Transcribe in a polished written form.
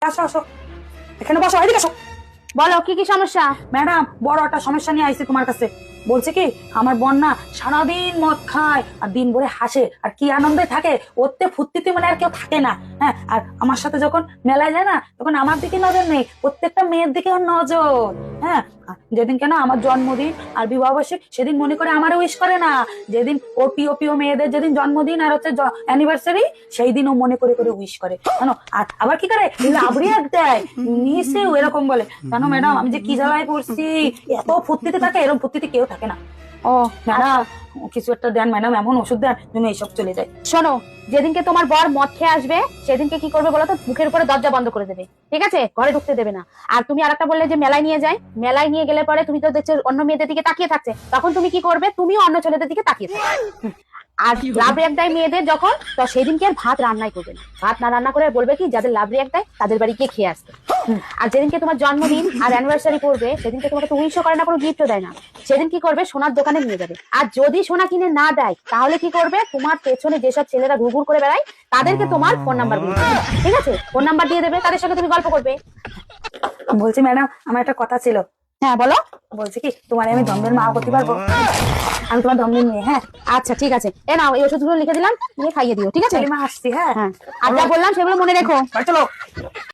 আসো আসো, এখানে বসো, এদিকে আসো। বলো কি কি সমস্যা? ম্যাডাম, বড় একটা সমস্যা নিয়ে আইছি তোমার কাছে। বলছে কি, আমার বন্যা সারাদিন মদ খায় আর দিন ভরে হাসে আর কি আনন্দে থাকে, ওতে ফুর্তিতে মানে আর কেউ থাকে না। হ্যাঁ, আর আমার সাথে যখন মেলায় যায় না, তখন আমার দিকে নজর নেই, প্রত্যেকটা মেয়ের দিকে ওর নজর। হ্যাঁ, আর যেদিন কেন আমার জন্মদিন আর বিবাহ বার্ষিক, সেদিন মনে করে আমারও উইশ করে না। যেদিন ওর প্রিয় প্রিয় মেয়েদের যেদিন জন্মদিন আর হচ্ছে অ্যানিভার্সারি, সেই দিন ও মনে করে করে উইশ করে জানো। আর আবার কি করে, লাবড়িয়া দেয় নিচেও এরকম বলে। জানো ম্যাডাম, আমি যে কি জ্বালায় পড়ছি, এত ফুর্তিতে থাকে, এরকম ফুর্তিতে কেউ থাকে না। ও ম্যাডাম, কিছু একটা দেন ম্যাডাম, এমন ওষুধ দেন যেন এইসব চলে যায়। শোনো, যেদিনকে তোমার বর মদ খেয়ে আসবে সেদিনকে কি করবে বলো তো? মুখের উপরে দরজা বন্ধ করে দেবে, ঠিক আছে? ঘরে ঢুকতে দেবে না। আর তুমি আরেকটা বললে যে মেলায় নিয়ে যায়, মেলায় নিয়ে গেলে পরে তুমি তো দেখছো অন্য মেয়েদের দিকে তাকিয়ে থাকছে, তখন তুমি কি করবে? তুমিও অন্য ছেলেদের দিকে তাকিয়ে থাকবে। আর লাভ রিয়াক্ট দেয় মেয়েদের যখন, তো সেদিনকে আর ভাত রান্নাই করবে না। ভাত না রান্না করে বলবে কি, যাদের লাভ রিয়াক্ট দেয় তাদের বাড়ি গিয়ে খেয়ে আসতে। আর যেদিনকে তোমার জন্মদিন আর অ্যানিভার্সারি পড়বে, সেদিনকে তোমাকে তো উইশও করে না, কোনো গিফটও দেয় না। সেদিন কি করবে? সোনার দোকানে নিয়ে যাবে। আর যদি সোনা কিনে না দেয়, তাহলে কি করবে? তোমার পেছনে যেসব ছেলেরা ঘুরঘুর করে বেড়ায়, তাদেরকে তোমার ফোন নাম্বার দিয়ে দেবে, ঠিক আছে? ফোন নাম্বার দিয়ে দেবে, তাদের সঙ্গে তুমি গল্প করবে। বলছি ম্যাডাম, আমার একটা কথা ছিল। হ্যাঁ বলো। বলছি কি, তোমার আমি ধর্মের মা করতে পারবো? আমি তোমার ধর্মের মেয়ে। হ্যাঁ, আচ্ছা ঠিক আছে, এ নাও এই ওষুধগুলো লিখে দিলাম, নিয়ে খাইয়ে দিও, ঠিক আছে? মা আসছি। হ্যাঁ হ্যাঁ, আর যা বললাম সেগুলো মনে রেখো। চলো।